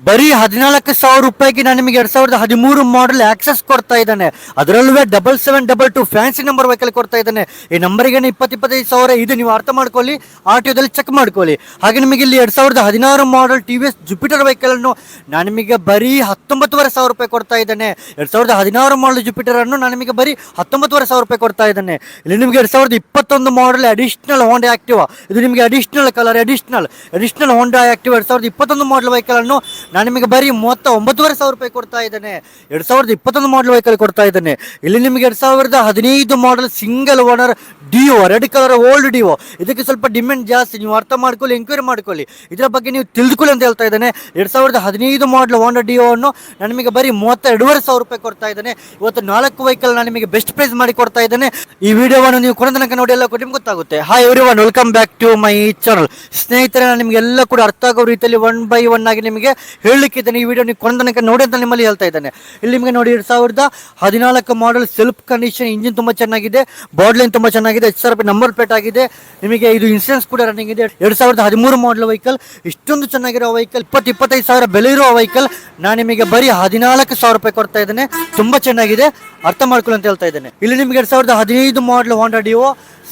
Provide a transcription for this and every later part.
ಬರೀ 14,000 ರೂಪಾಯಿಗೆ ನಾನು ನಿಮಗೆ 2013 ಮಾಡಲ್ ಆಕ್ಸೆಸ್ ಕೊಡ್ತಾ ಇದ್ದಾನೆ. ಅದರಲ್ಲೂ 7722 ಫ್ಯಾನ್ಸಿ ನಂಬರ್ ವೆಹಿಕಲ್ ಕೊಡ್ತಾ ಇದ್ದಾನೆ. ಈ ನಂಬರಿಗೆ 20-25 ಸಾವಿರ ಇದು, ನೀವು ಅರ್ಥ ಮಾಡ್ಕೊಳ್ಳಿ, ಆರ್ ಟಿ ಒದಲ್ಲಿ ಚೆಕ್ ಮಾಡ್ಕೊಳ್ಳಿ. ಹಾಗೆ ನಿಮಗೆ ಇಲ್ಲಿ 2016 model T V S Jupiter vehicle ಅನ್ನು ನಾನು ನಿಮಗೆ ಬರೀ 19,500 ರೂಪಾಯಿ ಕೊಡ್ತಾ ಇದ್ದಾನೆ. 2016 ಮಾಡಲ್ ಜುಪಿಟರ್ ಅನ್ನು ನಾನು ನಿಮಗೆ ಬರೀ 19,500 ರೂಪಾಯಿ ಕೊಡ್ತಾ ಇದ್ದಾನೆ. ಇಲ್ಲಿ ನಿಮಗೆ 2021 ಮಾಡಲ್ ಅಡಿಷನಲ್ ಹೋಂಡಾ ಆಕ್ಟಿವಾ, ಇದು ನಿಮಗೆ ಅಡಿಷನಲ್ ಕಲರ್, ಅಡಿಷನಲ್ ಹೋಂಡಾ ಆಕ್ಟಿವಾ 2021 ಮಾಡಲ್ ವೆಹಿಕಲ್ ಅನ್ನು ನಾನು ನಿಮಗೆ ಬರೀ 39,500 ರೂಪಾಯಿ ಕೊಡ್ತಾ ಇದ್ದೇನೆ. 2021 ಮಾಡಲ್ ವೆಹಿಕಲ್ ಕೊಡ್ತಾ ಇದ್ದೇನೆ. ಇಲ್ಲಿ ನಿಮಗೆ 2015 model single owner Dio, red colour old Dio, ಇದಕ್ಕೆ ಸ್ವಲ್ಪ ಡಿಮ್ಯಾಂಡ್ ಜಾಸ್ತಿ, ನೀವು ಅರ್ಥ ಮಾಡ್ಕೊಳ್ಳಿ, ಎಂಕ್ವೈರಿ ಮಾಡ್ಕೊಳ್ಳಿ, ಇದರ ಬಗ್ಗೆ ನೀವು ತಿಳಿದುಕೊಳ್ಳಿ ಅಂತ ಹೇಳ್ತಾ ಇದ್ದೇನೆ. 2015 ಮಾಡಲ್ ಹೋಂಡಾ ಡಿಯೋ ಅನ್ನು ನಾನು ನಿಮಗೆ ಬರೀ 32,500 ರೂಪಾಯಿ ಕೊಡ್ತಾ ಇದ್ದೇನೆ. ಇವತ್ತು 4 ವೆಹಿಕಲ್ ನಾನು ನಿಮಗೆ ಬೆಸ್ಟ್ ಪ್ರೈಸ್ ಮಾಡಿ ಕೊಡ್ತಾ ಇದ್ದೇನೆ. ಈ ವಿಡಿಯೋವನ್ನು ನೀವು ಕೊನೆ ತನಕ ನೋಡಿ ಎಲ್ಲ ನಿಮ್ಗೆ ಗೊತ್ತಾಗುತ್ತೆ. Hi everyone, welcome back to my channel. ಸ್ನೇಹಿತರೆ, ನಾನು ನಿಮಗೆಲ್ಲ ಕೂಡ ಅರ್ಥ ಆಗೋ ರೀತಿಯಲ್ಲಿ 1 by 1 ಆಗಿ ನಿಮಗೆ ಹೇಳಲಿಕ್ಕಿದ್ದೇನೆ. ಈ ವಿಡಿಯೋ ನೀವು ಕೊನೆ ತನಕ ನೋಡಿ ಅಂತ ನಿಮ್ಮಲ್ಲಿ ಹೇಳ್ತಾ ಇದ್ದೇನೆ. ಇಲ್ಲಿ ನಿಮಗೆ ನೋಡಿ 2014 ಮಾಡಲ್ ಸೆಲ್ಫ್ ಕಂಡೀಷನ್, ಇಂಜಿನ್ ತುಂಬ ಚೆನ್ನಾಗಿದೆ, ಬಾಡ್ಲೈನ್ ತುಂಬ ಚೆನ್ನಾಗಿದೆ, HRP ನಂಬರ್ ಪ್ಲೇಟ್ ಆಗಿದೆ. ನಿಮಗೆ ಇದು ಇನ್ಸೂರೆನ್ಸ್ ಕೂಡ ರನ್ನಿಂಗ್ ಇದೆ. 2013 ಮಾಡಲ್ ವೆಹಿಕಲ್, ಇಷ್ಟೊಂದು ಚೆನ್ನಾಗಿರೋ ವೆಹಿಕಲ್, 20-25 ಸಾವಿರ ಬೆಲೆ ಇರೋ ವೆಹಿಕಲ್ ನಾನು ನಿಮಗೆ ಬರೀ 14,000 ರೂಪಾಯಿ ಕೊಡ್ತಾ ಇದ್ದೇನೆ. ತುಂಬ ಚೆನ್ನಾಗಿದೆ, ಅರ್ಥ ಮಾಡ್ಕೊಳ್ಳಿ ಅಂತ ಹೇಳ್ತಾ ಇದ್ದೇನೆ. ಇಲ್ಲಿ ನಿಮಗೆ 2015 ಮಾಡಲ್ ಹೋಂಡಾ ಡಿಯೋ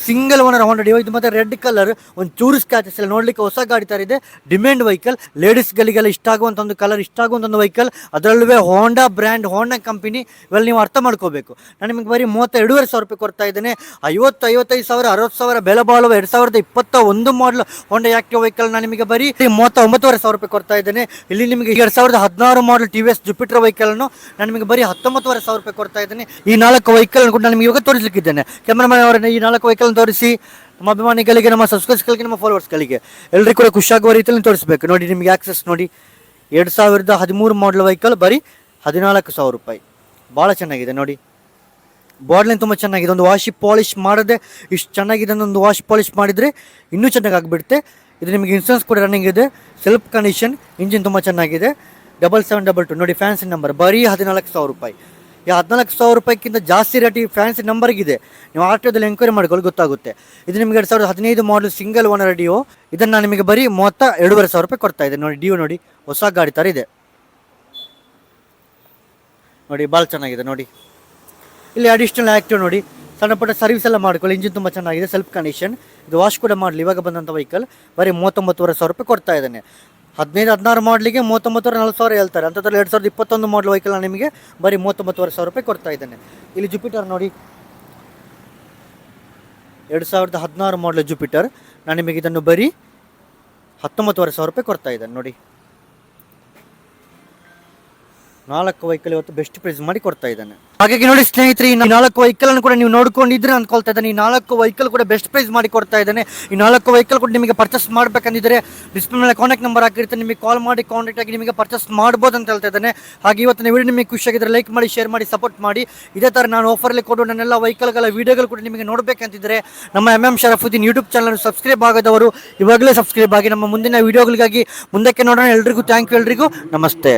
ಸಿಂಗಲ್ ಓನರ್ ಹೋಂಡಾ ಡಿಯೋ, ಇದು ಮತ್ತೆ ರೆಡ್ ಕಲರ್, ಒಂದು ಚೂರು ಸ್ಕ್ಯಾಚಸ್ ಎಲ್ಲ ನೋಡ್ಲಿಕ್ಕೆ ಹೊಸ ಗಾಡಿ ತರ ಇದೆ. ಡಿಮ್ಯಾಂಡ್ ವೆಹಿಕಲ್, ಲೇಡೀಸ್ಗಳಿಗೆಲ್ಲ ಇಷ್ಟ ಆಗುವಂಥ ಒಂದು ಕಲರ್, ಇಷ್ಟ ಆಗುವಂಥ ಒಂದು ವೆಹಿಕಲ್, ಅದರಲ್ಲೂ ಹೋಂಡಾ ಬ್ರ್ಯಾಂಡ್, ಹೋಂಡಾ ಕಂಪನಿ, ಇವೆಲ್ಲ ನೀವು ಅರ್ಥ ಮಾಡ್ಕೋಬೇಕು. ನಾನು ನಿಮಗೆ ಬರೀ 32,500 ರೂಪಾಯಿ ಕೊಡ್ತಾ ಇದ್ದೇನೆ. 50-55 ಸಾವಿರ 60 ಸಾವಿರ ಬೆಲೆ ಬಾಳುವ 2021 ಮಾಡಲ್ ಹೋಂಡಾ ಆಕ್ಟಿವ್ ವೆಹಿಕಲ್ ನಾನು ನಿಮಗೆ ಬರೀ 39,500 ರೂಪಾಯಿ ಕೊಡ್ತಾ ಇದ್ದೇನೆ. ಇಲ್ಲಿ ನಿಮಗೆ 2016 model T V S Jupiter vehicle ಅನ್ನು ನಾನು ನಿಮಗೆ ಬರೀ 19,500 ರೂಪಾಯಿ ಕೊಡ್ತಾ ಇದ್ದೇನೆ. ಈ 4 ವೆಹಿಕಲ್ ಕೂಡ ನಾನು ನಿಮಗೆ ಇವಾಗ ತೋರಿಸಲಿಕ್ಕಿದ್ದೇನೆ. ಕ್ಯಾಮರಾಮನ್ ಅವರನ್ನ ಈ 4 ವೆಹಿಕಲ್ ತೋರಿಸಿ ನಮ್ಮ ಅಭಿಮಾನಿಗಳಿಗೆ, ನಮ್ಮ ಸಬ್ಸ್ಕ್ರೈಬರ್ಸ್ಗಳಿಗೆ, ನಮ್ಮ ಫಾಲೋವರ್ಸ್ಗಳಿಗೆ ಎಲ್ಲರಿಗೂ ಕೂಡ ಖುಷಿಯಾಗುವ ರೀತಿಯಲ್ಲಿ ತೋರಿಸಬೇಕು. ನೋಡಿ, ನಿಮಗೆ ಆಕ್ಸೆಸ್ ನೋಡಿ, 2013 ಮಾಡಲ್ ವೆಹಿಕಲ್ ಬರೀ 14,000 ರೂಪಾಯಿ. ಭಾಳ ಚೆನ್ನಾಗಿದೆ ನೋಡಿ, ಬಾಡ್ಲೈನ್ ತುಂಬ ಚೆನ್ನಾಗಿದೆ. ಒಂದು ವಾಶ್ ಪಾಲಿಶ್ ಮಾಡದೆ ಇಷ್ಟು ಚೆನ್ನಾಗಿದೆ, ಒಂದು ವಾಶ್ ಪಾಲಿಶ್ ಮಾಡಿದರೆ ಇನ್ನೂ ಚೆನ್ನಾಗಿ ಆಗಿಬಿಡುತ್ತೆ. ಇದು ನಿಮಗೆ ಇನ್ಸೂರೆನ್ಸ್ ಕೂಡ ರನ್ನಿಂಗ್ ಇದೆ, ಸೆಲ್ಫ್ ಕಂಡೀಷನ್, ಇಂಜಿನ್ ತುಂಬ ಚೆನ್ನಾಗಿದೆ. 7722 ನೋಡಿ, ಫ್ಯಾನ್ಸಿ ನಂಬರ್, ಬರೀ 14,000 ರೂಪಾಯಿ. ಈ 14,000 ರೂಪಾಯಿಗಿಂತ ಜಾಸ್ತಿ ರೇಟ್ ಈ ಫ್ಯಾನ್ಸಿ ನಂಬರ್ಗಿದೆ. ನೀವು ಆರ್ ಟಿ ಒದಲ್ಲಿ ಎಂಕ್ವೈರಿ ಮಾಡ್ಕೊಳ್ಳಿ, ಗೊತ್ತಾಗುತ್ತೆ. ಇದು ನಿಮಗೆ 2015 ಮಾಡಲ್ ಸಿಂಗಲ್ ಓನರ್ ಡಿಯೋ, ಇದನ್ನು ನಾನು ನಿಮಗೆ ಬರೀ 32,500 ರೂಪಾಯಿ ಕೊಡ್ತಾ ಇದ್ದೆ. ನೋಡಿ, ಡಿಯೋ ನೋಡಿ, ಹೊಸ ಗಾಡಿ ಥರ ಇದೆ ನೋಡಿ, ಭಾಳ ಚೆನ್ನಾಗಿದೆ ನೋಡಿ. ಇಲ್ಲಿ ಅಡಿಷನಲ್ ಆ್ಯಕ್ಟಿವ್ ನೋಡಿ, ಸಣ್ಣ ಪುಟ್ಟ ಸರ್ವಿಸ್ ಎಲ್ಲ ಮಾಡ್ಕೊಳ್ಳಿ, ಇಂಜಿನ್ ತುಂಬ ಚೆನ್ನಾಗಿದೆ, ಸೆಲ್ಫ್ ಕಂಡೀಷನ್, ಇದು ವಾಶ್ ಕೂಡ ಮಾಡಲಿ. ಇವಾಗ ಬಂದಂಥ ವೆಹಿಕಲ್ ಬರೀ 39,500 ರೂಪಾಯಿ ಕೊಡ್ತಾ ಇದ್ದೇನೆ. 15-16 ಮಾಡಲಿಗೆ 39,40,000 ಹೇಳ್ತಾರೆ. ಅಂಥದ್ರಲ್ಲಿ 2021 ಮಾಡಲ್ ವೆಹಿಕಲ್ ನಾನು ನಿಮಗೆ ಬರೀ 39,500 ರೂಪಾಯಿ ಕೊಡ್ತಾ ಇದ್ದೇನೆ. ಇಲ್ಲಿ ಜುಪಿಟರ್ ನೋಡಿ, 2016 ಮಾಡಲ್ ಜುಪಿಟರ್ ನಾನು ನಿಮಗೆ ಇದನ್ನು ಬರೀ 19,500 ರೂಪಾಯಿ ಕೊಡ್ತಾ ಇದ್ದೇನೆ. ನೋಡಿ, 4 ವೆಹಿಕಲ್ ಇವತ್ತು ಬೆಸ್ಟ್ ಪ್ರೈಸ್ ಮಾಡಿ ಕೊಡ್ತಾ ಇದ್ದಾನೆ. ಹಾಗಾಗಿ ನೋಡಿ ಸ್ನೇಹಿತರೆ, ಈ 4 ವೆಹಿಕಲ್ ಅನ್ನು ಕೂಡ ನೀವು ನೋಡ್ಕೊಂಡಿದ್ರೆ ಅನ್ಕೊಳ್ತಾ ಇದ್ದಾನೆ. ಈ 4 ವೆಹಿಕಲ್ ಕೂಡ ಬೆಸ್ಟ್ ಪ್ರೈಸ್ ಮಾಡಿ ಕೊಡ್ತಾ ಇದ್ದಾನೆ. ಈ 4 ವೆಹಿಕಲ್ ಕೂಡ ನಿಮಗೆ ಪರ್ಚೇಸ್ ಮಾಡಬೇಕಂದಿದ್ರೆ ಡಿಸ್ಪ್ಲೇ ಮೇಲೆ ಕಾಂಟ್ಯಾಕ್ಟ್ ನಂಬರ್ ಹಾಕಿರ್ತೀನಿ, ನಿಮಗೆ ಕಾಲ್ ಮಾಡಿ ಕಾಂಟ್ಯಾಕ್ಟ್ ಆಗಿ ನಿಮಗೆ ಪರ್ಚೇಸ್ ಮಾಡ್ಬೋದು ಅಂತ ಹೇಳ್ತಾ ಇದ್ದಾನೆ. ಹಾಗೆ ಇವತ್ತಿನ ವಿಡಿಯೋ ನಿಮಗೆ ಖುಷಿಯಾಗಿದ್ರೆ ಲೈಕ್ ಮಾಡಿ, ಶೇರ್ ಮಾಡಿ, ಸಪೋರ್ಟ್ ಮಾಡಿ. ಇದೇ ಥರ ನಾನು ಆಫರಲ್ಲಿ ಕೊಡು ನನ್ನೆಲ್ಲ ವೆಹಿಕಲ್ಗಳ ವಿಡಿಯೋಗಳು ಕೂಡ ನಿಮಗೆ ನೋಡಬೇಕಂತಿದ್ರೆ ನಮ್ಮ MM Sharafuddin YouTube channel subscribe ಆಗೋದವರು ಇವಾಗಲೇ ಸಬ್ಸ್ಕ್ರೈಬ್ ಆಗಿ. ನಮ್ಮ ಮುಂದಿನ ವಿಡಿಯೋಗಳಿಗಾಗಿ ಮುಂದಕ್ಕೆ ನೋಡೋಣ. ಎಲ್ರಿಗೂ ಥ್ಯಾಂಕ್ ಯು, ಎಲ್ರಿಗೂ ನಮಸ್ತೆ.